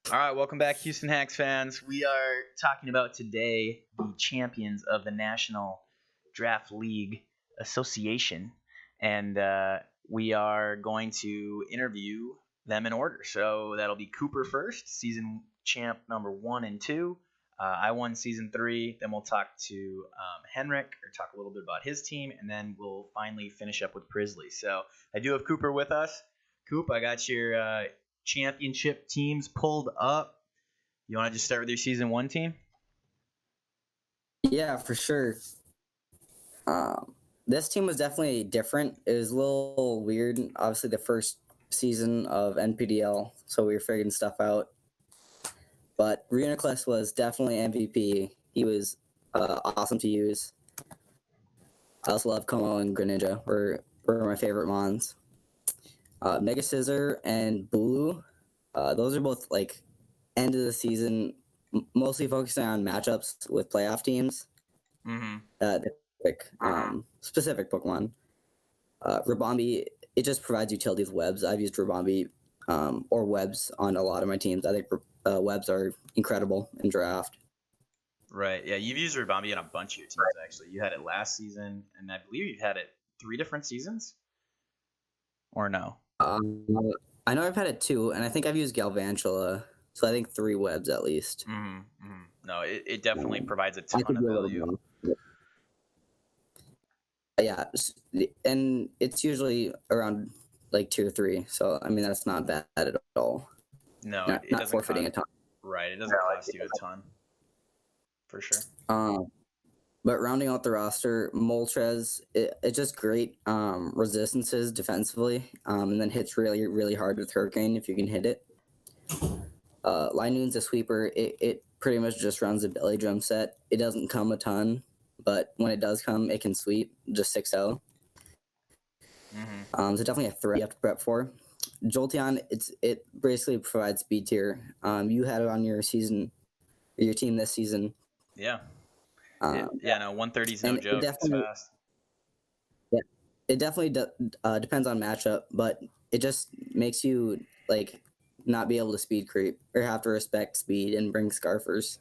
All right, welcome back, Houston Hacks fans. We are talking about today the champions of the National Draft League Association, and we are going to interview them in order. So that'll be Cooper first, season champ number 1 and 2. I won season 3. Then we'll talk to Henrik, or talk a little bit about his team, and then we'll finally finish up with Prizzley. So I do have Cooper with us. Coop, I got your championship teams pulled up. You want to just start with your season 1 team? Yeah, for sure. This team was definitely different. It was a little weird. Obviously, the first season of NPDL, so we were figuring stuff out. But Reuniclus was definitely MVP. He was awesome to use. I also love Como and Greninja. Were my favorite mons. Mega Scissor and Bulu, those are both like end of the season, mostly focusing on matchups with playoff teams. Specific Pokemon. Rabombi, it just provides utility with webs. I've used Rabombi or webs on a lot of my teams. I think webs are incredible in draft. Right. Yeah, you've used Rabombi on a bunch of your teams, actually. You had it last season, and I believe you've had it 3 different seasons? Or no? I know I've had it 2, and I think I've used Galvantula, so I think 3 webs at least. No, it definitely provides a ton of value. Yeah, and it's usually around like 2 or 3, so I mean that's not bad at all. No, it not forfeiting a ton. Right, it doesn't cost you a ton, for sure. But rounding out the roster, Moltres, it's just great resistances defensively, and then hits really, really hard with Hurricane if you can hit it. Linoon's a sweeper. It pretty much just runs a belly drum set. It doesn't come a ton, but when it does come, it can sweep just 6-0. So definitely a threat you have to prep for. Jolteon, it basically provides speed tier. You had it on your team this season. Yeah. 130 is no joke. It's fast. Yeah, it definitely depends on matchup, but it just makes you like not be able to speed creep or have to respect speed and bring Scarfers,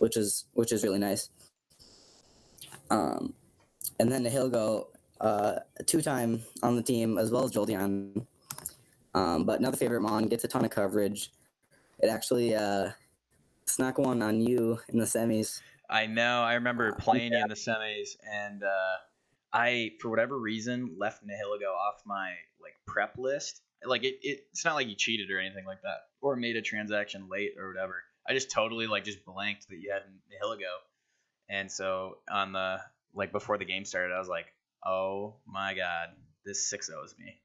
which is really nice. And then the Hilgo, 2-time on the team as well as Jolteon. But another favorite mon, gets a ton of coverage. It actually snuck one on you in the semis. I know. I remember playing you in the semis, and I, for whatever reason, left Nihilego off my prep list. It's not like you cheated or anything like that, or made a transaction late or whatever. I just totally just blanked that you had Nihilego, and so on the before the game started, I was like, oh my god, this 6-0s me.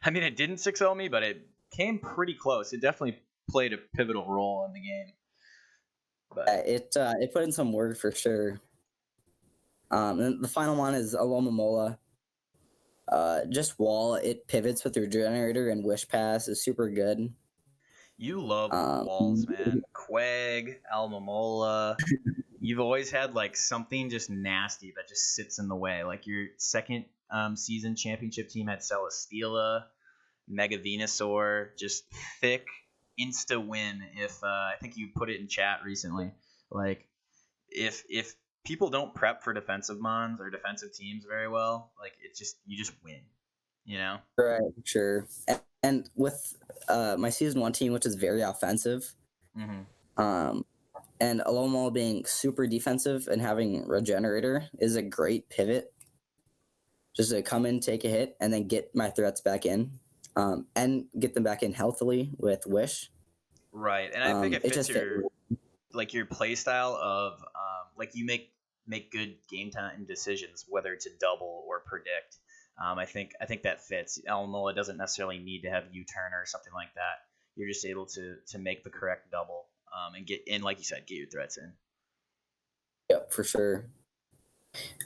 I mean, it didn't 6-0 me, but it came pretty close. It definitely played a pivotal role in the game. But it put in some work for sure. And the final one is Alomomola. Just wall, it pivots with your generator, and Wish Pass is super good. You love walls, man. Quag, Alomomola. You've always had something just nasty that just sits in the way. Like your second season championship team had Celesteela, Mega Venusaur, just thick insta win. If I think you put it in chat recently, if people don't prep for defensive mons or defensive teams very well, you just win, Right, sure. And with my season 1 team, which is very offensive, and Alomo being super defensive and having Regenerator is a great pivot. Just to come in, take a hit, and then get my threats back in, and get them back in healthily with Wish. Right, and I think it fits your play style of you make good game time decisions, whether to double or predict. I think that fits. Alomola doesn't necessarily need to have U-turn or something like that. You're just able to make the correct double and get in, like you said, get your threats in. Yep, for sure.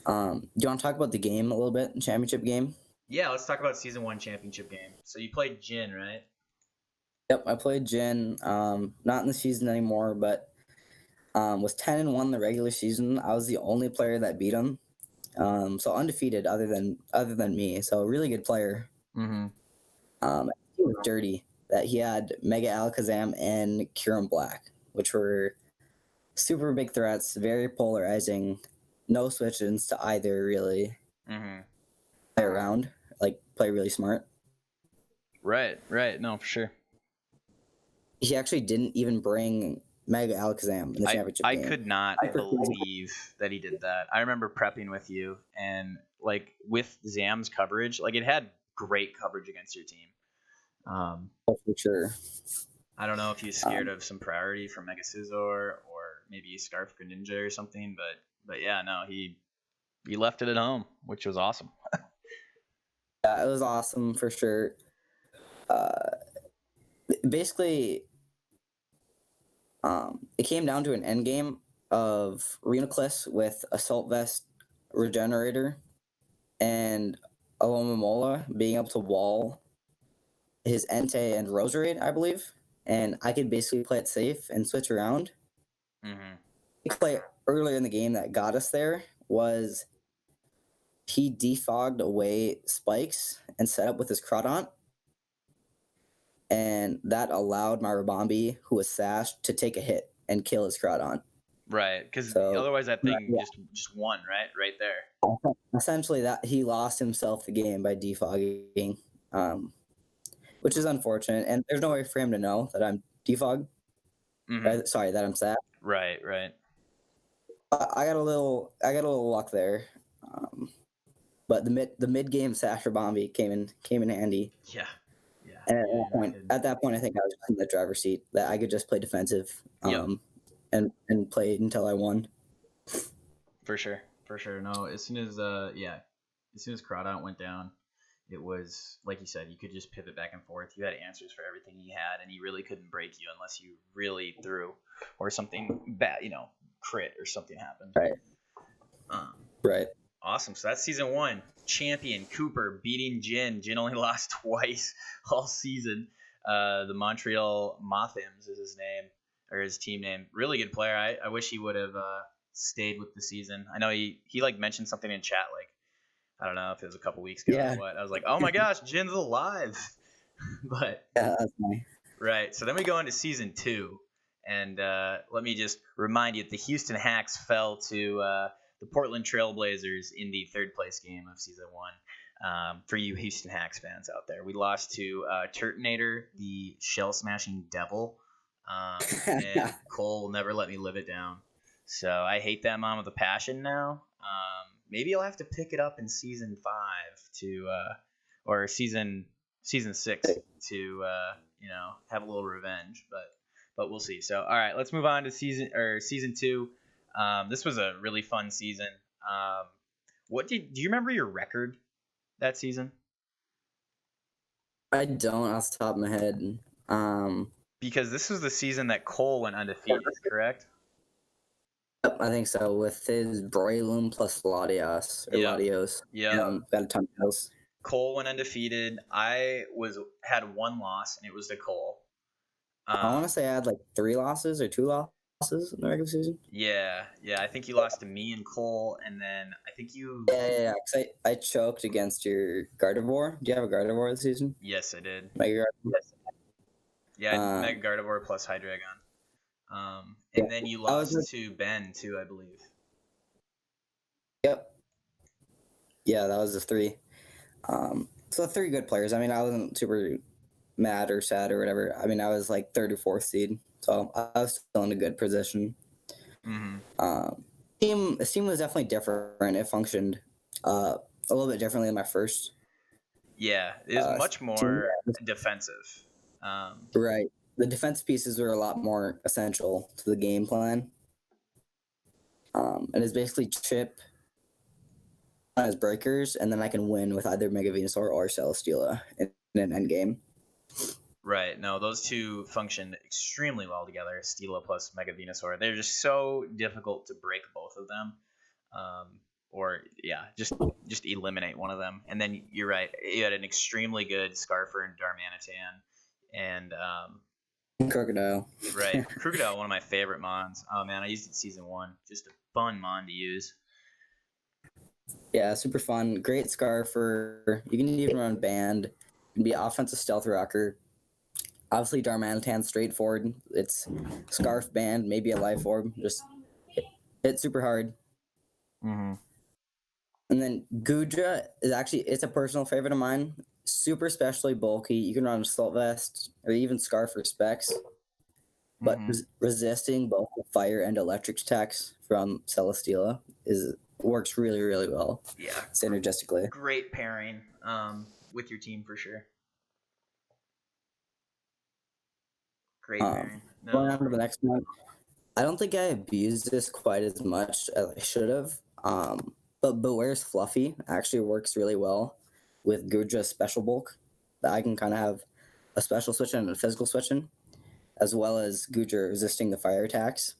Do you want to talk about the game a little bit, championship game? Yeah, let's talk about season 1 championship game. So you played Jin, right? Yep, I played Jin. Not in the season anymore, but was 10-1 the regular season. I was the only player that beat him. So undefeated other than me. So a really good player. He was dirty that he had Mega Alakazam and Kyurem Black, which were super big threats, very polarizing, no switch-ins to either really. Mm-hmm. Play around, like play really smart. Right. No, for sure. He actually didn't even bring Mega Alakazam in the championship I game. could not believe that he did that. I remember prepping with you, and like with Zam's coverage, like it had great coverage against your team. For sure. I don't know if he's scared of some priority from Mega Scizor or maybe Scarf Greninja or something, but yeah, no, he left it at home, which was awesome. Yeah, it was awesome for sure. Basically, it came down to an end game of Reuniclus with Assault Vest Regenerator and Alomomola being able to wall his Entei and Roserade, I believe. And I could basically play it safe and switch around. Mm-hmm. The play earlier in the game that got us there was he defogged away spikes and set up with his Crawdaunt. And that allowed my Rabombi, who was sashed, to take a hit and kill his Crawdaunt. Right, because otherwise that thing just won, right there. Essentially, that he lost himself the game by defogging, which is unfortunate. And there's no way for him to know that I'm defogged. Mm-hmm. Sorry, that I'm sad. Right. I got a little luck there, but the mid game Sash Rabombi came in handy. Yeah. And at that point, I think I was in the driver's seat that I could just play defensive, and play until I won. For sure. No, as soon as Crawdaunt went down, it was like you said, you could just pivot back and forth. You had answers for everything he had, and he really couldn't break you unless you really threw or something bad, crit or something happened. Right. Right. Awesome. So that's season 1. Champion Cooper beating Jin. Jin only lost twice all season. The Montreal Mothims is his name, or his team name. Really good player. I wish he would have stayed with the season. I know he like mentioned something in chat, like I don't know if it was a couple weeks ago or what. I was like, oh my gosh, Jin's alive. But yeah, that's funny. Right. So then we go into season 2, and let me just remind you that the Houston Hacks fell to the Portland Trailblazers in the 3rd place game of season 1. For you Houston Hacks fans out there, we lost to Turtonator, the shell smashing devil, and Cole will never let me live it down. So I hate that mom with a passion now. Maybe I'll have to pick it up in season 5 to, or season 6 to, have a little revenge. But we'll see. So all right, let's move on to season 2. This was a really fun season. Do you remember your record that season? I don't off the top of my head. Because this was the season that Cole went undefeated, correct? I think so, with his Breloom plus Latios. Yeah. Got a ton of kills. Cole went undefeated. I had 1 loss, and it was to Cole. I want to say I had like 3 losses or 2 losses in the regular season. Yeah. I think you lost to me and Cole, and then I think you. Yeah. Because I choked against your Gardevoir. Do you have a Gardevoir this season? Yes, I did. Mega Gardevoir? Yes. Yeah, Mega Gardevoir plus Hydreigon. And then you lost to Ben too, I believe. Yep. Yeah, that was the 3. So 3 good players. I mean, I wasn't super mad or sad or whatever. I mean, I was like 3rd or 4th seed, so I was still in a good position. Mm-hmm. The team was definitely different. It functioned a little bit differently than my first. Yeah, it was much more defensive. Right. The defense pieces were a lot more essential to the game plan. And it's basically chip as breakers, and then I can win with either Mega Venusaur or Celesteela in an end game. Right. No, those two functioned extremely well together. Steela plus Mega Venusaur. They're just so difficult to break both of them. Just eliminate one of them. And then you're right. You had an extremely good Scarfer and Darmanitan. And Krookodile. Right. Krookodile, one of my favorite mons. Oh man, I used it season 1. Just a fun mon to use. Yeah, super fun. Great Scarfer. You can even run Band. You can be offensive Stealth Rocker. Obviously, Darmanitan's straightforward. It's Scarf Band, maybe a Life Orb. Just hit super hard. Mm-hmm. And then Goodra is actually, it's a personal favorite of mine. Super specially bulky. You can run Assault Vest or even Scarf or Specs. But resisting both the fire and electric attacks from Celesteela works really, really well. Yeah. Synergistically. Great pairing with your team for sure. Great pairing. Going on to the next one. I don't think I abused this quite as much as I should have. But Beware's Fluffy actually works really well with Goodra Special Bulk. That I can kind of have a special switch and a physical switching, as well as Goodra resisting the fire attacks.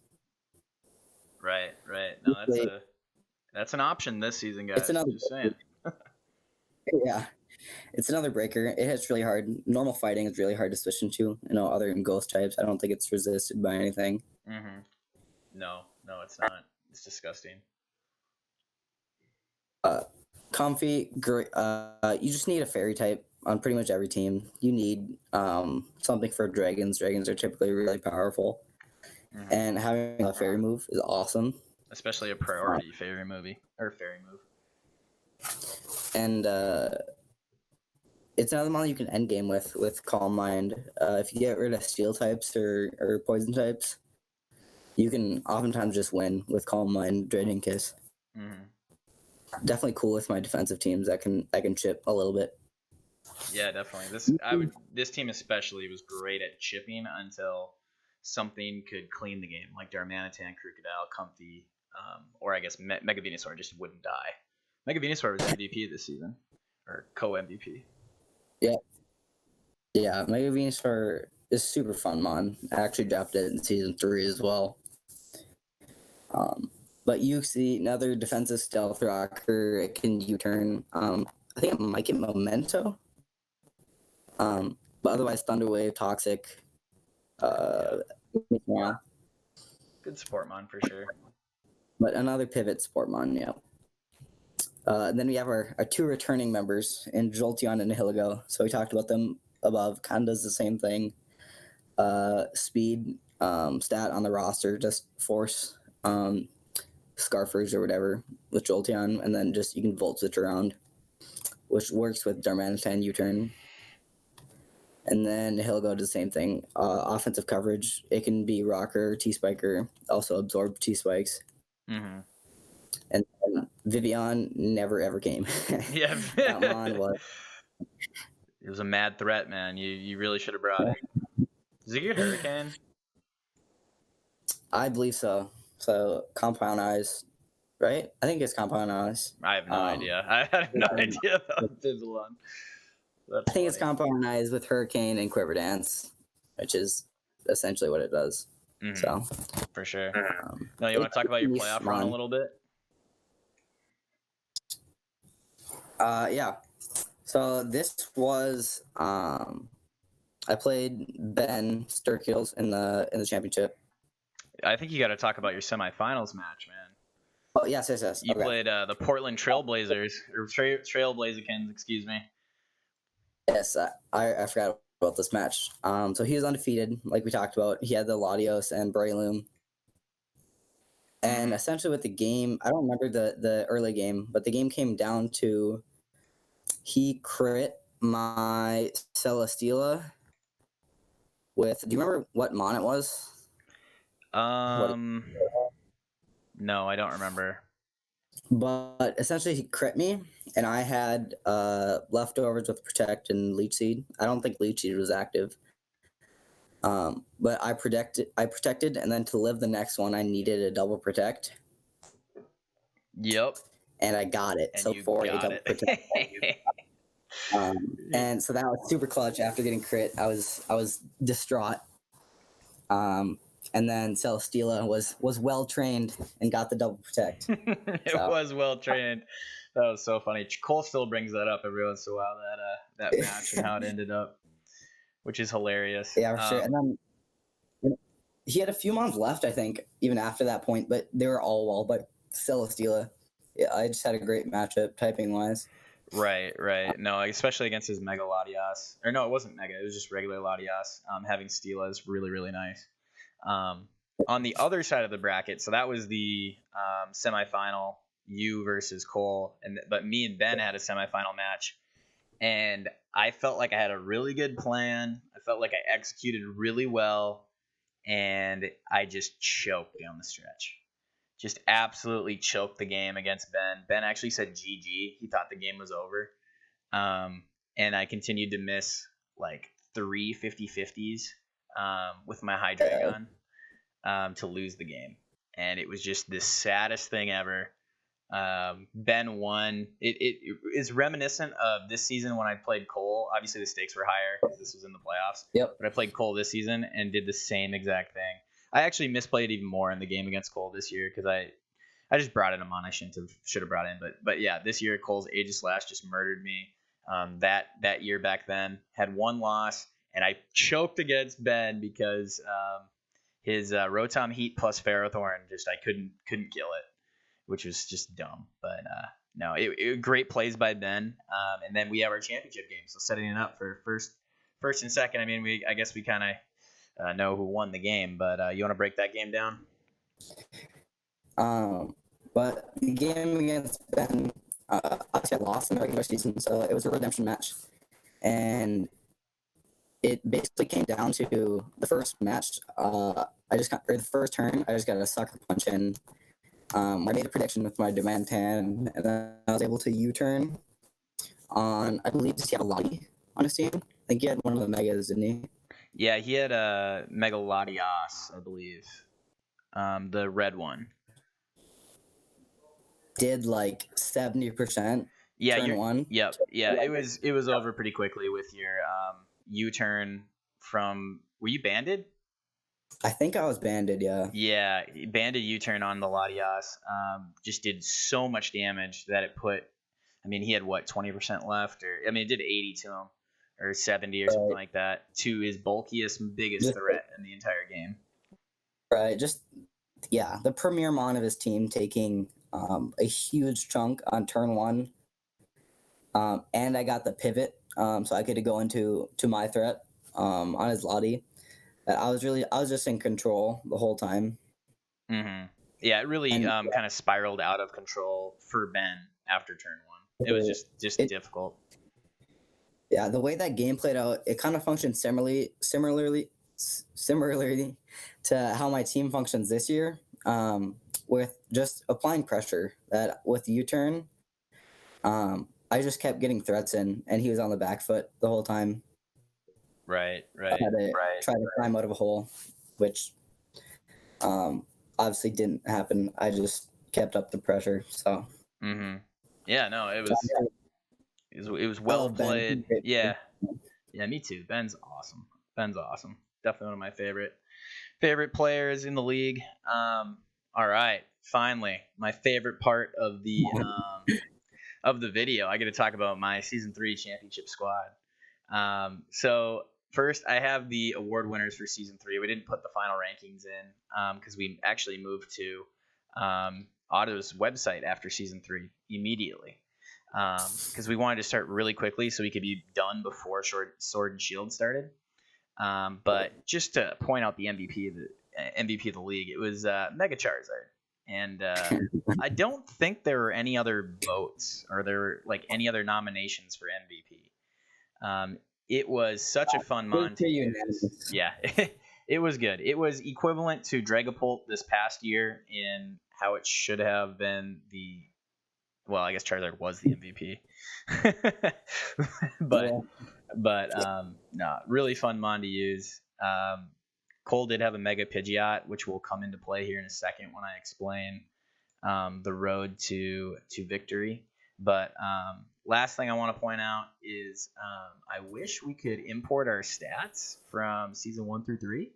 Right. No, that's an option this season, guys. It's another. Just saying. Yeah, it's another breaker. It hits really hard. Normal fighting is really hard to switch into. Other than ghost types, I don't think it's resisted by anything. Mm-hmm. No, it's not. It's disgusting. Comfy, great. You just need a fairy type on pretty much every team. You need something for dragons. Dragons are typically really powerful, and having a fairy move is awesome. Especially a priority fairy move. And it's another model you can end game with Calm Mind. If you get rid of steel types or poison types, you can oftentimes just win with Calm Mind, Dreading Kiss. Mm-hmm. Definitely cool with my defensive teams. I can chip a little bit. Yeah, definitely. This team especially was great at chipping until something could clean the game, like Darmanitan, Krookodile, Comfy, or I guess Mega Venusaur just wouldn't die. Mega Venusaur was MVP this season, or co-MVP. Yeah, Mega Venusaur is super fun, mon. I actually dropped it in Season 3 as well. But you see another defensive stealth rocker. It can U-turn. I think it might get Memento. But otherwise, Thunder Wave, Toxic. Yeah. Good support mon for sure. But another pivot support mon, yeah. Then we have our two returning members in Jolteon and Nihilego. So we talked about them above. Kind of does the same thing. Speed stat on the roster, just force Scarfers or whatever with Jolteon, and then just you can Volt Switch around, which works with Darmanitan U-turn. And then Nihilego does the same thing. Offensive coverage, it can be Rocker, T-Spiker, also absorb T-Spikes. Mm-hmm. And Vivian never ever came. Yeah. That mon was. It was a mad threat, man. You really should have brought it. Does it get Hurricane? I believe so. So Compound Eyes, right? I think it's Compound Eyes. I have no idea. I have no idea about Prizzley. I think it's Compound Eyes with Hurricane and Quiver Dance, which is essentially what it does. Mm-hmm. So for sure. No, you want to talk about your playoff run a little bit? Yeah. So this was I played Ben Sturkills in the championship. I think you got to talk about your semifinals match, man. Oh yes. You played the Portland Trailblazers or Trailblazerkins, excuse me. Yes, I forgot about this match. So he was undefeated, like we talked about. He had the Latios and Breloom. And essentially with the game, I don't remember the early game, but the game came down to he crit my Celesteela with, do you remember what mon it was? No, I don't remember. But essentially he crit me, and I had leftovers with Protect and Leech Seed. I don't think Leech Seed was active. But I protected, and then to live the next one, I needed a double protect. Yep. And I got it. So for a double protect. And so that was super clutch. After getting crit, I was distraught. And then Celesteela was well trained and got the double protect. It was well trained. That was so funny. Cole still brings that up every once in a while, that match and how it ended up, which is hilarious. Yeah, for sure. And then he had a few months left, I think, even after that point, but they were all wall. But Celesteela, yeah, I just had a great matchup typing wise. Right. No, especially against his Mega Latias. Or no, it wasn't Mega. It was just regular Latias. Having Stila is really, really nice. On the other side of the bracket, so that was the semifinal, you versus Cole, but me and Ben had a semifinal match, and I felt like I had a really good plan. I felt like I executed really well, and I just choked down the stretch. Just absolutely choked the game against Ben. Ben actually said GG. He thought the game was over. Um, and I continued to miss like 3 50-50s with my Hydreigon to lose the game. And it was just the saddest thing ever. Ben won. It is reminiscent of this season when I played Cole. Obviously, the stakes were higher because this was in the playoffs. Yep. But I played Cole this season and did the same exact thing. I actually misplayed even more in the game against Cole this year because I just brought him on. I should have brought in, but yeah, this year Cole's Aegislash just murdered me. That year back then had one loss, and I choked against Ben because his Rotom Heat plus Ferrothorn just I couldn't kill it, which was just dumb. But no, it great plays by Ben. And then we have our championship game, so setting it up for first and second. I mean, I guess we kind of know who won the game, but you want to break that game down? But the game against Ben, obviously I lost in the regular season, so it was a redemption match, and it basically came down to the first match. The first turn, I just got a sucker punch in. I made a prediction with my Demand 10, and then I was able to U-turn on, I believe, does he have a Lottie on his team? I think he had one of the Megas, didn't he? Yeah, he had a Mega Latias, I believe. The red one. Did like 70%. Yeah, turn one. Yep. Yeah, it was over pretty quickly with your U-turn from. Were you banded? I think I was banded. Yeah. Yeah, banded U-turn on the Latias. Just did so much damage that it put. I mean, he had what 20% left, or I mean, it did 80 to him, or 70 or something like that, to his bulkiest, biggest threat in the entire game. Right. The premier mon of his team taking a huge chunk on turn one. And I got the pivot, so I could go into my threat on his Lottie. I was just in control the whole time. Mm-hmm. Yeah, it really kind of spiraled out of control for Ben after turn one. It was just difficult. Yeah, the way that game played out, it kind of functioned similarly to how my team functions this year, with just applying pressure. That with U-turn, I just kept getting threats in, and he was on the back foot the whole time. Right. I had to try to climb out of a hole, which obviously didn't happen. I just kept up the pressure. So. Mm-hmm. Yeah. No. It was well played. Yeah. Yeah. Me too. Ben's awesome. Definitely one of my favorite players in the league. All right. Finally, my favorite part of the video. I get to talk about my season 3 championship squad. So first, I have the award winners for season 3. We didn't put the final rankings in because we actually moved to Otto's website after season 3 immediately because we wanted to start really quickly so we could be done before Sword and Shield started. But just to point out the MVP of the league, it was Mega Charizard. And I don't think there were any other votes or there were like any other nominations for MVP. It was such a fun mon to use. Yeah, it was good. It was equivalent to Dragapult this past year in how it should have been well, I guess Charizard was the MVP. but no, really fun mon to use. Cole did have a Mega Pidgeot, which will come into play here in a second when I explain the road to victory. But last thing I want to point out is I wish we could import our stats from season 1 through 3,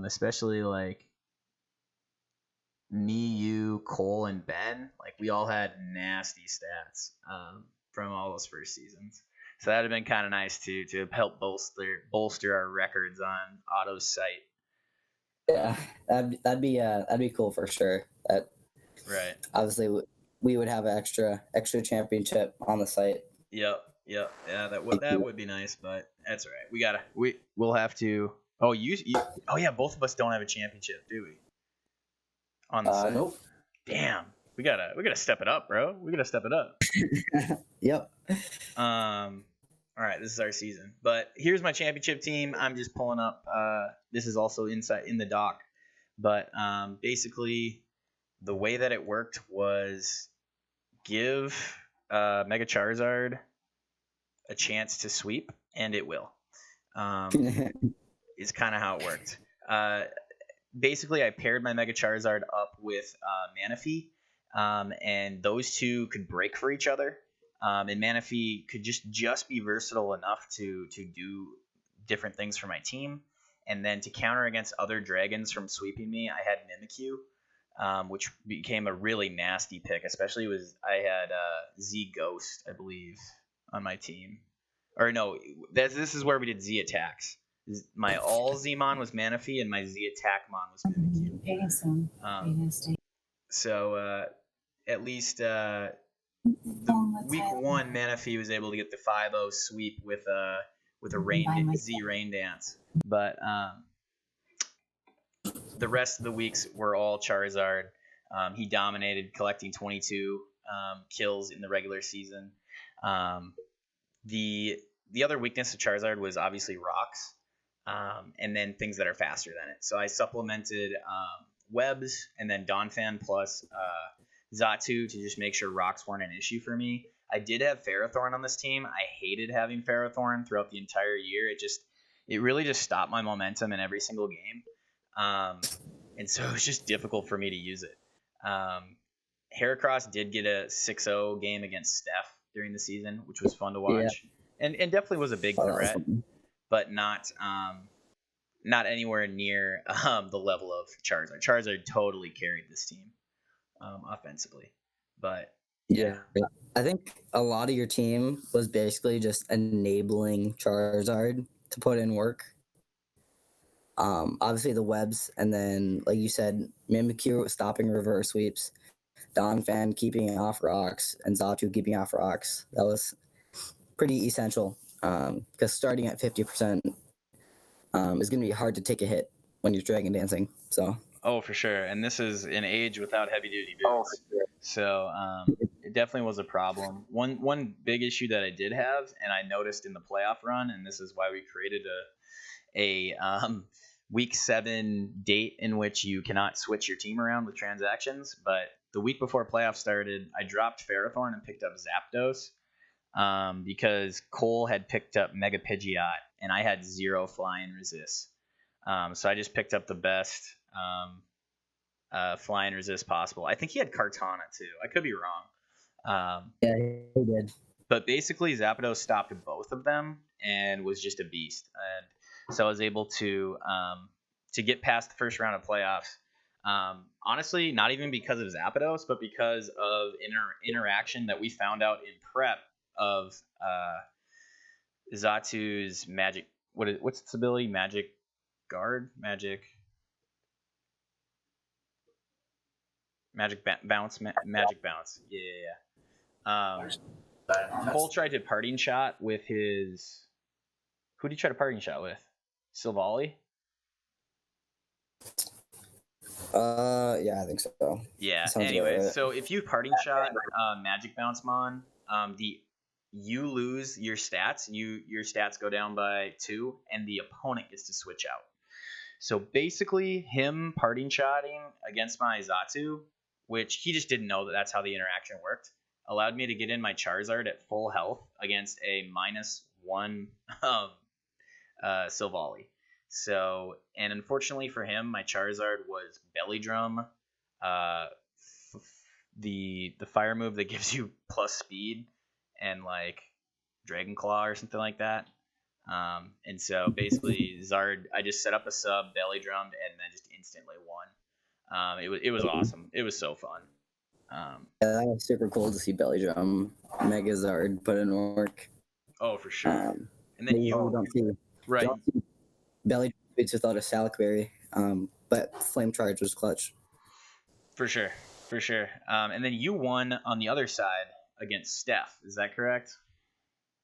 especially like me, you, Cole, and Ben. Like we all had nasty stats from all those first seasons. So that'd have been kind of nice to help bolster our records on Otto's site. Yeah, that'd be cool for sure. That right. Obviously we would have an extra championship on the site. Yep. Yeah, that would be nice, but that's all right. We'll have to. Oh, oh yeah, both of us don't have a championship, do we? On the site. Nope. Damn. We gotta step it up, bro. We gotta step it up. Yep. All right, this is our season. But here's my championship team. I'm just pulling up. This is also inside in the doc. But basically, the way that it worked was give Mega Charizard a chance to sweep, and it will. Is kind of how it worked. Basically, I paired my Mega Charizard up with Manaphy, and those two could break for each other. And Manaphy could just be versatile enough to do different things for my team. And then to counter against other dragons from sweeping me, I had Mimikyu, which became a really nasty pick. Especially I had Z Ghost, I believe, on my team. Or no, this is where we did Z attacks. My all Z-Mon was Manaphy, and my Z attack Mon was Mimikyu. So at least the week 1, Manaphy was able to get the 5-0 sweep with a Z Rain Dance. But the rest of the weeks were all Charizard. He dominated, collecting 22 kills in the regular season. The other weakness of Charizard was obviously rocks, and then things that are faster than it. So I supplemented webs and then Donphan plus Xatu to just make sure rocks weren't an issue for me. I did have Ferrothorn on this team. I hated having Ferrothorn throughout the entire year. It really just stopped my momentum in every single game. And so it was just difficult for me to use it. Heracross did get a 6-0 game against Steph during the season, which was fun to watch. Yeah. And definitely was a big threat, but not anywhere near the level of Charizard. Charizard totally carried this team offensively. But yeah. I think a lot of your team was basically just enabling Charizard to put in work. Obviously the webs, and then like you said, Mimikyu stopping reverse sweeps, Donphan keeping off rocks, and Xatu keeping off rocks. That was pretty essential because starting at 50% is going to be hard to take a hit when you're dragon dancing. So. Oh, for sure. And this is an age without heavy duty boots. Oh, for sure. So it definitely was a problem. One big issue that I did have, and I noticed in the playoff run, and this is why we created a week 7 date in which you cannot switch your team around with transactions. But the week before playoffs started, I dropped Ferrothorn and picked up Zapdos because Cole had picked up Mega Pidgeot, and I had 0 flying resist. So I just picked up the best flying resist possible. I think he had Kartana too. I could be wrong. Yeah, he did. But basically, Zapdos stopped both of them and was just a beast. And so I was able to get past the first round of playoffs. Honestly, not even because of Zapdos, but because of interaction that we found out in prep of Zatu's magic. What's its ability? Magic guard? Magic bounce. Magic bounce. Yeah. Cole tried to parting shot with his. Who did he try to parting shot with? Silvally? Yeah, I think so. Yeah. Anyways, so if you parting shot Magic Bounce Mon, you lose your stats. Your stats go down by 2, and the opponent gets to switch out. So basically, him parting shotting against my Xatu, which he just didn't know that's how the interaction worked, allowed me to get in my Charizard at full health against a -1 Silvally. So, and unfortunately for him, my Charizard was Belly Drum, the fire move that gives you plus speed, and like Dragon Claw or something like that. And so basically Zard, I just set up a sub, belly drummed, and then just instantly won. It was awesome. It was so fun. Yeah, that was super cool to see belly drum Mega Zard put in work. Oh, for sure. And then you don't see belly drum without a Salicberry, but Flame Charge was clutch. For sure. For sure. And then you won on the other side against Steph. Is that correct?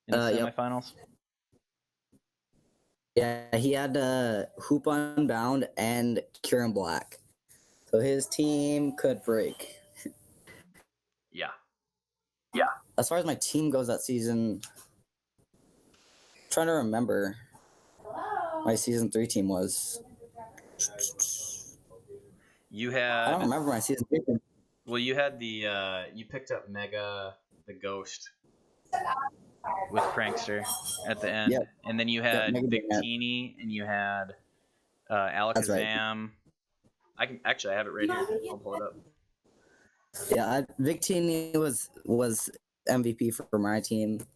In the Yep. semifinals? Yeah, he had Hoop Unbound and Kieran Black. So his team could break. Yeah. As far as my team goes that season, I'm trying to remember my season 3 team was. You I don't had remember my season 3 team. well, you had the you picked up Mega the Ghost with Prankster at the end, Yep. and then you Yep, had Mega Bayonet. Victini and you had That's right. Alakazam. I have it right here. I'll pull it up. Yeah, Victini was MVP for my team.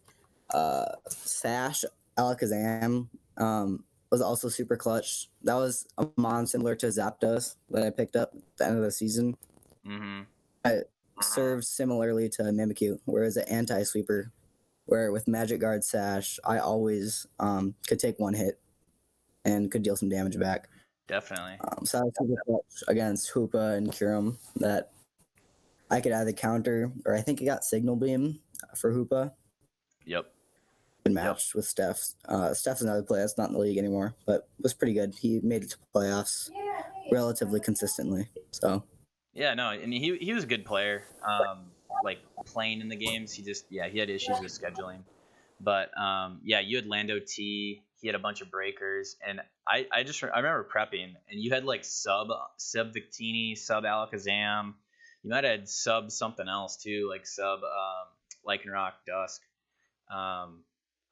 Sash Alakazam was also super clutch. That was a mon similar to Zapdos that I picked up at the end of the season. Mm-hmm. It served similarly to Mimikyu, whereas an anti-sweeper, where with Magic Guard Sash, I always could take one hit and could deal some damage back. Definitely. So I was super clutch against Hoopa and Kyurem that I could either counter, or I think it got Signal Beam for Hoopa. Yep. Good match with Steph. Steph's another player that's not in the league anymore, but was pretty good. He made it to playoffs relatively consistently. So Yeah, no, and he was a good player. Like playing in the games, he had issues with scheduling. But yeah, you had Lando T. He had a bunch of breakers, and I remember prepping, and you had like sub Victini, sub Alakazam. You might have had sub something else too, like sub Lycanroc Dusk. I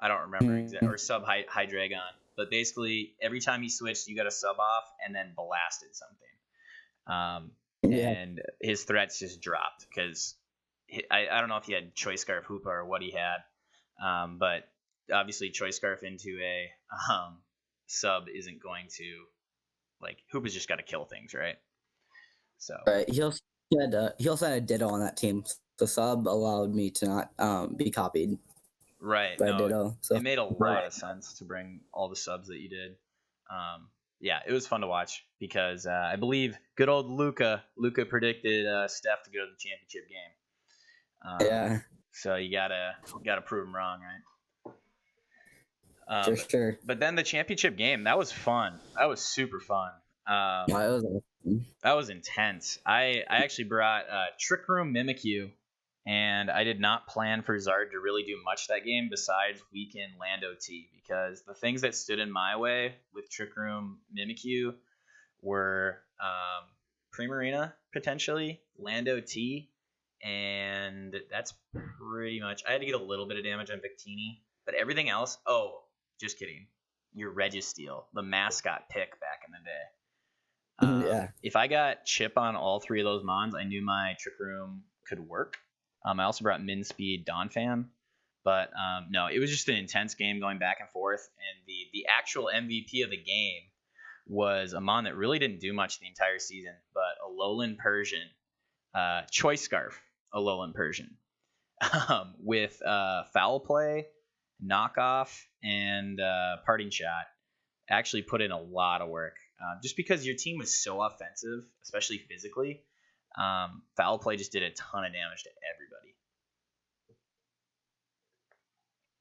don't remember exactly, or sub Hydreigon. But basically, every time he switched, you got a sub off, and then blasted something. And his threats just dropped because I don't know if he had Choice Scarf Hoopa or what he had, but obviously Choice Scarf into a sub isn't going to, like, Hoopa's just got to kill things, right? So right, he also had a Ditto on that team. So sub allowed me to not be copied right, by no, Ditto. So it made a lot of sense to bring all the subs that you did. Yeah, it was fun to watch because I believe good old Luca predicted Steph to go to the championship game. yeah, So you gotta prove him wrong, right? for sure. But then the championship game, that was fun. That was super fun. Yeah, it was awesome. That was intense. I actually brought Trick Room Mimikyu, and I did not plan for Zard to really do much that game besides weaken Lando T, because the things that stood in my way with Trick Room Mimikyu were Primarina, potentially, Lando T, and that's pretty much. I had to get a little bit of damage on Victini, but everything else, oh, just kidding. Your Registeel, the mascot pick back in the day. Yeah. If I got Chip on all three of those Mons, I knew my Trick Room could work. I also brought Min Speed Donphan. But no, it was just an intense game going back and forth. And the actual MVP of the game was a Mon that really didn't do much the entire season, but a Alolan Persian, Choice Scarf, Alolan Persian, with Foul Play, Knockoff, and Parting Shot. Actually put in a lot of work. Just because your team was so offensive, especially physically, Foul Play just did a ton of damage to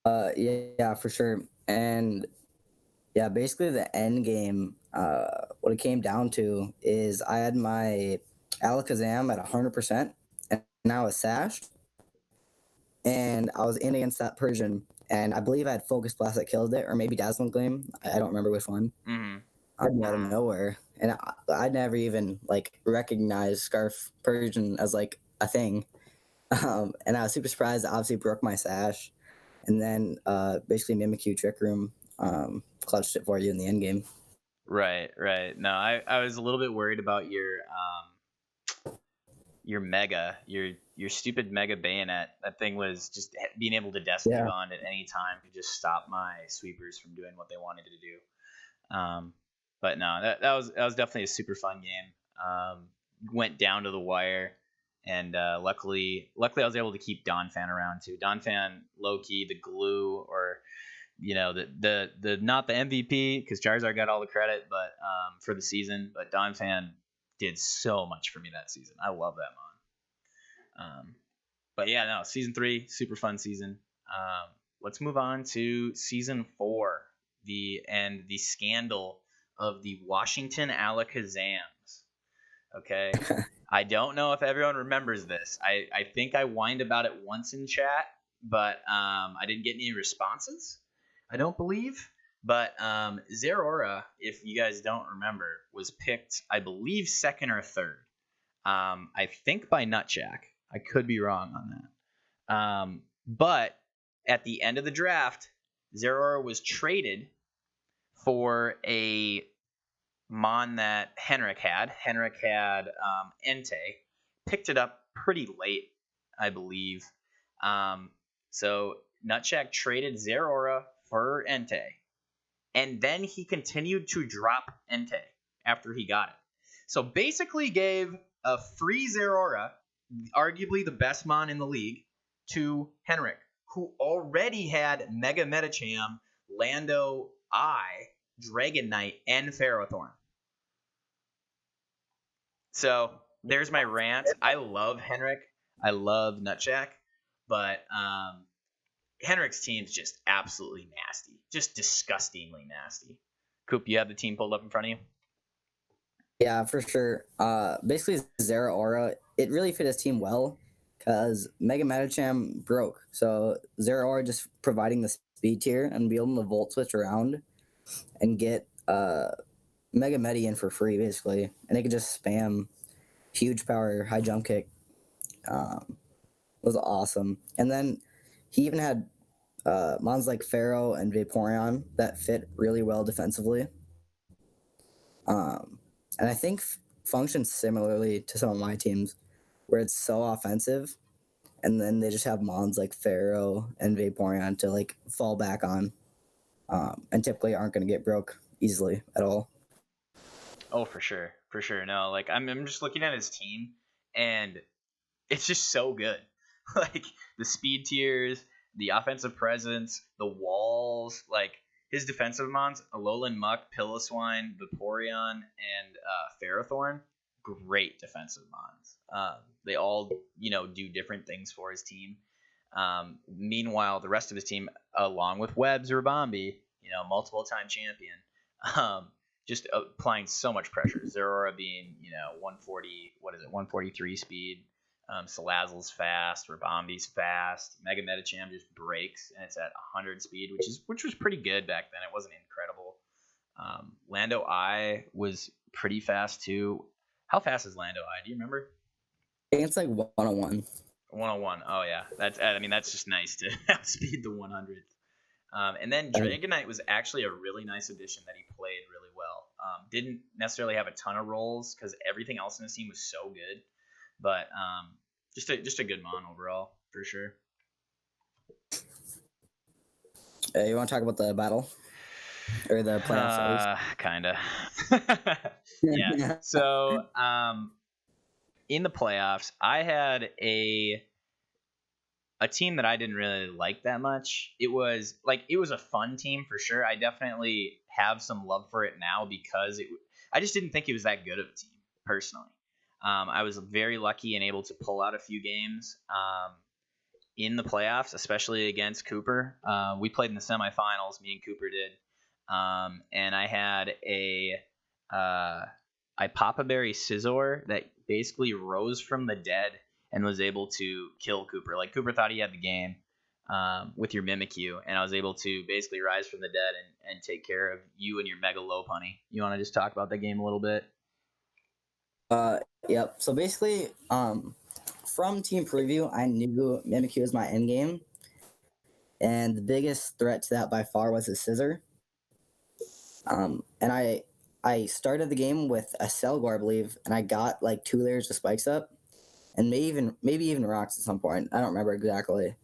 everybody. Yeah, for sure. And yeah, basically the end game, what it came down to is I had my Alakazam at 100%, and now it's sashed. And I was in against that Persian, and I believe I had Focus Blast that killed it, or maybe Dazzling Gleam. I don't remember which one. Mm-hmm. Out of nowhere, and I never even like recognized Scarf Persian as like a thing. And I was super surprised. I obviously broke my sash, and then basically Mimikyu Trick Room clutched it for you in the end game. Right. No, I was a little bit worried about your Mega, your stupid Mega Bayonet. That thing was just being able to Destiny Bond at any time could just stop my sweepers from doing what they wanted to do. But no, that was definitely a super fun game. Went down to the wire, and luckily I was able to keep Donphan around too. Donphan, low key, the glue, or the not the MVP because Charizard got all the credit, but for the season. But Donphan did so much for me that season. I love that But yeah, no, season 3, super fun season. Let's move on to season 4, the scandal of the Washington Alakazams. Okay, I don't know if everyone remembers this. I think I whined about it once in chat, but I didn't get any responses. I don't believe. But Zeraora, if you guys don't remember, was picked, I believe, second or third. I think by Nutjack. I could be wrong on that. But at the end of the draft, Zeraora was traded for a Mon that Henrik had. Henrik had Entei. Picked it up pretty late, I believe. So Nutjack traded Zeraora for Entei. And then he continued to drop Entei after he got it. So basically gave a free Zeraora, arguably the best Mon in the league, to Henrik, who already had Mega Medicham, Lando I, Dragon Knight, and Ferrothorn. So there's my rant. I love Henrik. I love Nutjack. But Henrik's team's just absolutely nasty. Just disgustingly nasty. Coop, you have the team pulled up in front of you? Yeah, for sure. Basically, Zeraora, it really fit his team well because Mega Medicham broke. So Zeraora just providing the speed tier and be able to volt switch around and get Mega Medi in for free, basically. And they could just spam huge power, high jump kick. Was awesome. And then he even had mons like Pharaoh and Vaporeon that fit really well defensively. And I think functions similarly to some of my teams, where it's so offensive, and then they just have mons like Pharaoh and Vaporeon to like fall back on, and typically aren't going to get broke easily at all. Oh, for sure, for sure. No, like I'm just looking at his team, and it's just so good. Like the speed tiers, the offensive presence, the walls, like his defensive mons, Alolan Muck, Piloswine, Vaporeon, and Ferrothorn, great defensive mons. They all, do different things for his team. Meanwhile, the rest of his team, along with Webbs or Bombi, multiple-time champion, just applying so much pressure. Zeraora being, 143 speed. Salazzle's fast, Rabambi's fast, Mega Medicham just breaks, and it's at 100 speed, which was pretty good back then. It wasn't incredible. Lando I was pretty fast too. How fast is Lando I? Do you remember? I think it's like 101. 101. Oh yeah, that's just nice to outspeed the 100s. And then Dragonite was actually a really nice addition that he played really well. Didn't necessarily have a ton of roles because everything else in his team was so good. But just a good mon overall, for sure. You want to talk about the battle? Or the playoffs? Kinda. Yeah. So, in the playoffs, I had a team that I didn't really like that much. It was a fun team for sure. I definitely have some love for it now because I just didn't think it was that good of a team, personally. I was very lucky and able to pull out a few games in the playoffs, especially against Cooper. We played in the semifinals, me and Cooper did. And I had a Papa Berry Scizor that basically rose from the dead and was able to kill Cooper. Like, Cooper thought he had the game with your Mimikyu, and I was able to basically rise from the dead and take care of you and your Mega Lopunny. You want to just talk about that game a little bit? Yep. So basically, from team preview, I knew Mimikyu was my end game, and the biggest threat to that by far was his Scizor. And I started the game with a Selgar, I believe, and I got like 2 layers of spikes up, and maybe even rocks at some point. I don't remember exactly.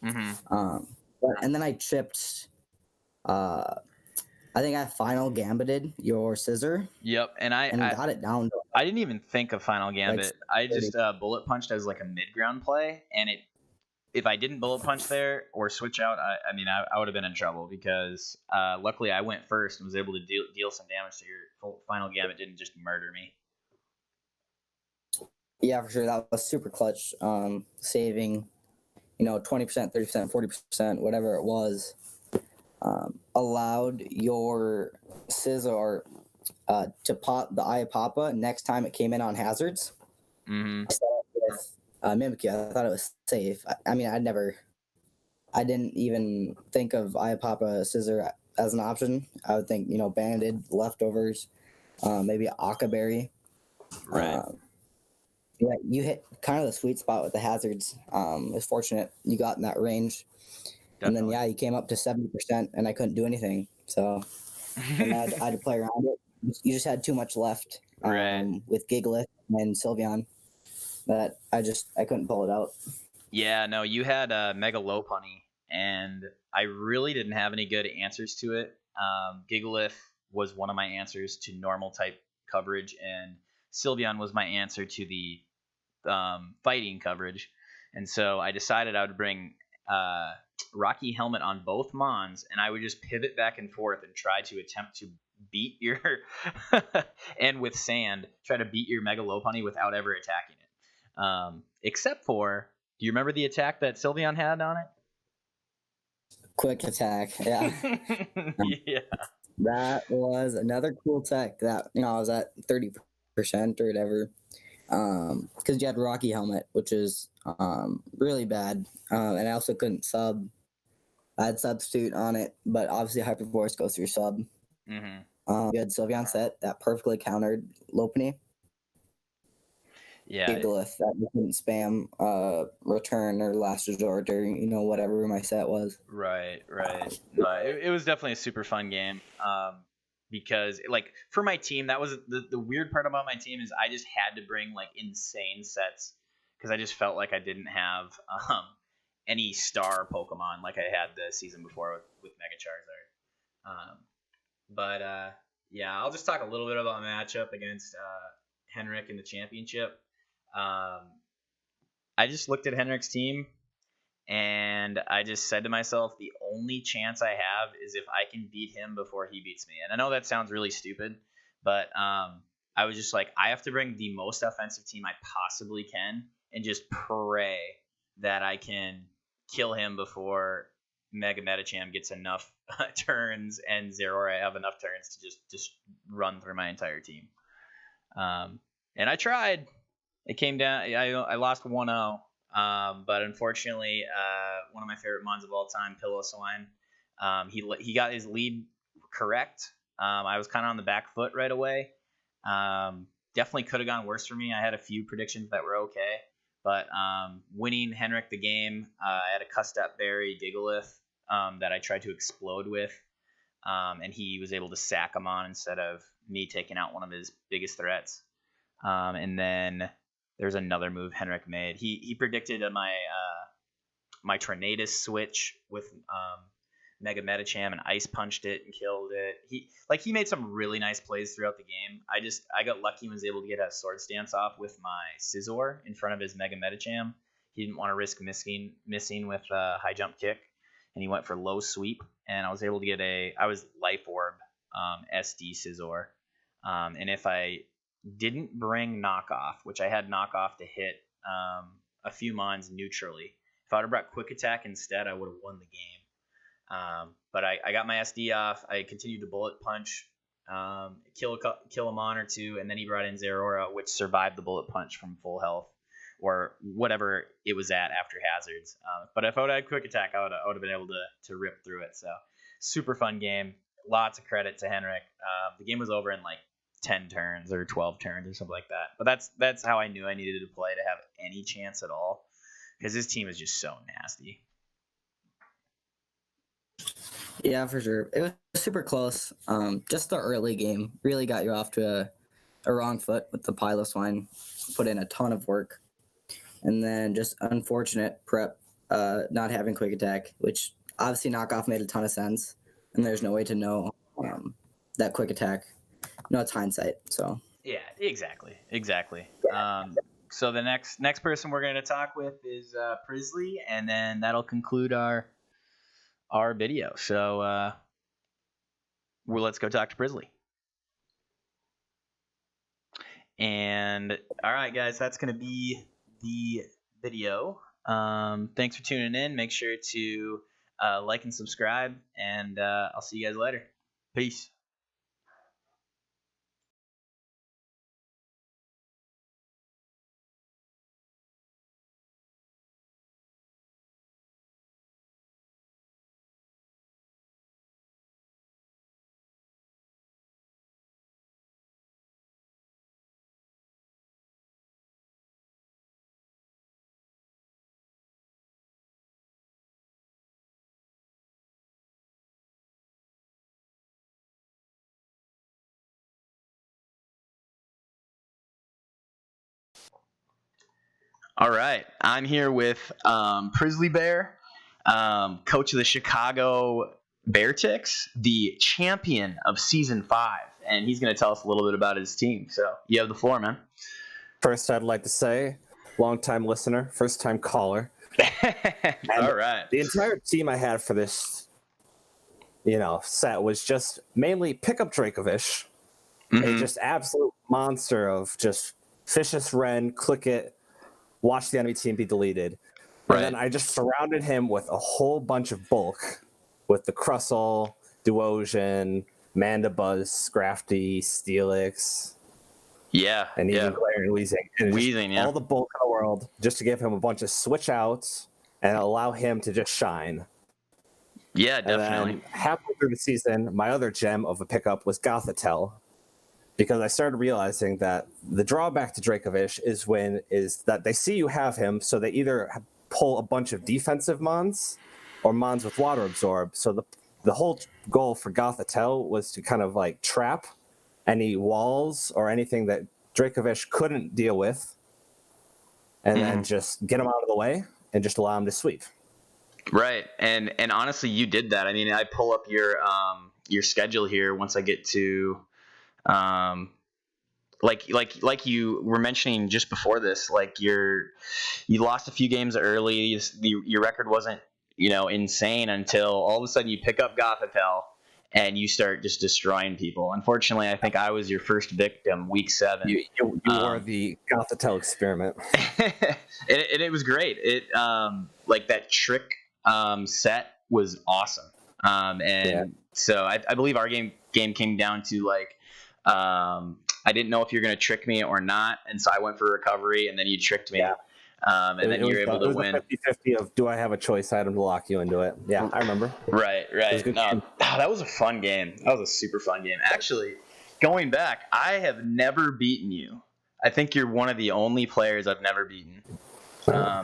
Mm-hmm. And then I chipped. I think I final gambited your Scizor. Yep, and I got it down. I didn't even think of final gambit. I just bullet punched as like a mid ground play, and if I didn't bullet punch there or switch out, I would have been in trouble because luckily I went first and was able to deal some damage. So your final gambit didn't just murder me. Yeah, for sure. That was super clutch. Saving, 20%, 30%, 40%, whatever it was, allowed your Scizor to pop the Iapapa next time it came in on hazards. Mm-hmm. I set up with Mimikyu. I thought it was safe. I mean, I didn't even think of Iapapa Scissor as an option. I would think, banded leftovers, maybe Akaberry. Right. Yeah, you hit kind of the sweet spot with the hazards. It's fortunate you got in that range. And then, Definitely. you came up to 70%, and I couldn't do anything. So and I had to play around it. You just had too much left Right. with Gigalith and Sylveon that I couldn't pull it out. Yeah, no, you had Mega Lopunny, and I really didn't have any good answers to it. Gigalith was one of my answers to normal type coverage, and Sylveon was my answer to the fighting coverage. And so I decided I would bring uh, Rocky Helmet on both Mons, and I would just pivot back and forth and try to attempt to beat your and with Sand, try to beat your Mega Lopunny without ever attacking it. Except for, do you remember the attack that Sylveon had on Quick attack. Yeah. it? Yeah. That was another cool tech that, I was at 30% or whatever. Because you had Rocky Helmet, which is really bad. And I also couldn't sub. I had Substitute on it, but obviously Hyper Force goes through sub. Mm-hmm. You had Sylveon set that perfectly countered Lopunny. Yeah. Gigalith that you couldn't spam return or last resort or whatever my set was. Right. No, it was definitely a super fun game. Because like for my team, that was the weird part about my team is I just had to bring like insane sets because I just felt like I didn't have any star Pokemon like I had the season before with Mega Charizard. But yeah, I'll just talk a little bit about my matchup against Henrik in the championship. Um, I just looked at Henrik's team and I just said to myself, the only chance I have is if I can beat him before he beats me. And I know that sounds really stupid, but I was just like, I have to bring the most offensive team I possibly can and just pray that I can kill him before Mega Metacham gets enough turns and Zeraora have enough turns to just run through my entire team. And I tried. It came down. I lost 1-0. But unfortunately, one of my favorite mons of all time, Pillow Swine, he got his lead correct. I was kind of on the back foot right away. Definitely could have gone worse for me. I had a few predictions that were okay, but winning Henrik the game, I had a cussed up berry Gigalith that I tried to explode with, and he was able to sack him on instead of me taking out one of his biggest threats. And then there's another move Henrik made. He predicted my Tornadus switch with Mega Metacham and Ice Punched it and killed it. He made some really nice plays throughout the game. I got lucky and was able to get a Sword Stance off with my Scizor in front of his Mega Metacham. He didn't want to risk missing with High Jump Kick, and he went for Low Sweep. And I was able to get I was Life Orb SD Scizor. And if I didn't bring Knockoff, which I had Knockoff to hit a few mons neutrally. If I would have brought Quick Attack instead, I would have won the game. But I got my SD off. I continued to Bullet Punch, kill a mon or two, and then he brought in Zeraora, which survived the Bullet Punch from full health or whatever it was at after hazards. But if I would have had Quick Attack, I would have been able to rip through it. So super fun game. Lots of credit to Henrik. The game was over in like 10 turns or 12 turns or something like that. But that's how I knew I needed to play to have any chance at all, because his team is just so nasty. Yeah, for sure. It was super close. Just the early game really got you off to a wrong foot with the Piloswine. Put in a ton of work. And then just unfortunate prep, not having Quick Attack, which obviously Knockoff made a ton of sense. And there's no way to know that Quick Attack. No, it's hindsight. So Yeah, exactly. So the next person we're going to talk with is Prizzley, and then that'll conclude our video. So let's go talk to Prizzley. And all right, guys, that's going to be the video. Thanks for tuning in. Make sure to like and subscribe, and I'll see you guys later. Peace. All right, I'm here with Prizzley Bear, coach of the Chicago Bearticks, the champion of Season 5, and he's going to tell us a little bit about his team. So you have the floor, man. First, I'd like to say, long-time listener, first-time caller. All right. The entire team I had for this, set was just mainly pick up Dracovish, a just absolute monster of just Vicious Ren, click it, watch the enemy team be deleted. Right. And then I just surrounded him with a whole bunch of bulk, with the Krustle, Duosian, Mandibuzz, Scrafty, Steelix. Yeah. And even Glare and Weezing. And Weezing, yeah. All the bulk in the world, just to give him a bunch of switch outs and allow him to just shine. Yeah, definitely. And then halfway through the season, my other gem of a pickup was Gothitelle, because I started realizing that the drawback to Dracovish is that they see you have him, so they either pull a bunch of defensive mons or mons with water absorb. So the whole goal for Gothitelle was to kind of like trap any walls or anything that Dracovish couldn't deal with, and then just get him out of the way and just allow him to sweep. Right, and honestly, you did that. I mean, I pull up your schedule here once I get to, like you were mentioning just before this, like you lost a few games early. Your record wasn't insane until all of a sudden you pick up Gothitelle and you start just destroying people. Unfortunately, I think I was your first victim week 7. You were the Gothitelle experiment. and it was great. It like that trick set was awesome. So I believe our game came down to like I didn't know if you're going to trick me or not, and so I went for recovery, and then you tricked me. Yeah. And then you're able to win. It was a 50-50 of do I have a choice item to lock you into it. Yeah, I remember. Right. No, that was a fun game. That was a super fun game. Actually, going back, I have never beaten you. I think you're one of the only players I've never beaten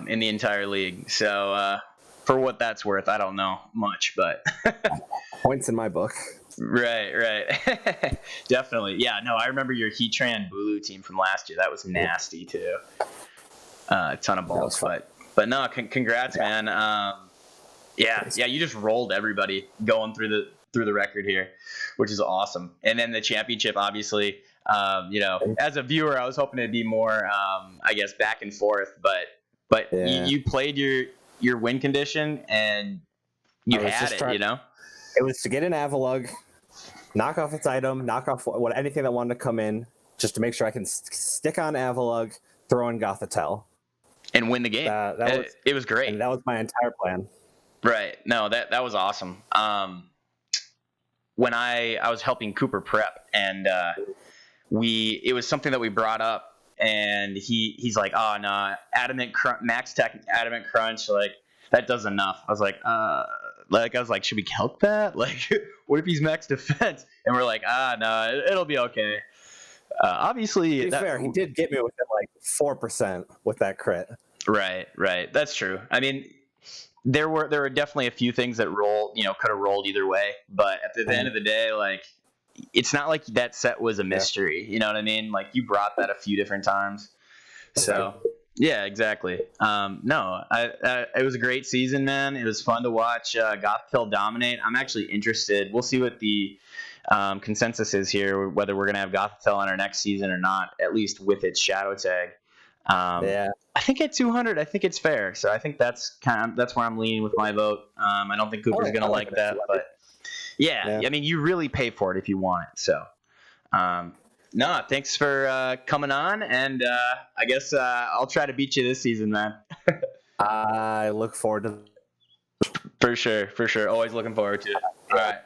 in the entire league. So for what that's worth, I don't know much, but points in my book. Right. Definitely. Yeah, no, I remember your Heatran Bulu team from last year. That was nasty too. A ton of balls, but no, congrats, man. Yeah, you just rolled everybody going through the record here, which is awesome. And then the championship, obviously, as a viewer, I was hoping it'd be more, I guess, back and forth, but you played your win condition and you had it, It was to get an Avalugg, knock off its item, knock off anything that wanted to come in, just to make sure I can stick on Avalugg, throw in Gothitelle. And win the game. It was great. And that was my entire plan. Right. No, that was awesome. When I was helping Cooper prep, and it was something that we brought up, and he's like, oh no, max tech adamant crunch, like that does enough. I was like, should we calc that? Like, what if he's max defense? And we're like, no, it'll be okay. Obviously, to be fair, he did get me within like 4% with that crit. Right. That's true. I mean, there were definitely a few things that could have rolled either way. But at the end of the day, like, it's not like that set was a mystery. You know what I mean? Like, you brought that a few different times. So, yeah, exactly. No, it was a great season, man. It was fun to watch Gothitelle dominate. I'm actually interested. We'll see what the consensus is here, whether we're going to have Gothitelle on our next season or not, at least with its shadow tag. I think at 200, I think it's fair. So I think that's where I'm leaning with my vote. I don't think Cooper's going to like that, but yeah, I mean, you really pay for it if you want it. So, No, thanks for coming on, and I guess I'll try to beat you this season, man. I look forward to. For sure. Always looking forward to it. All right.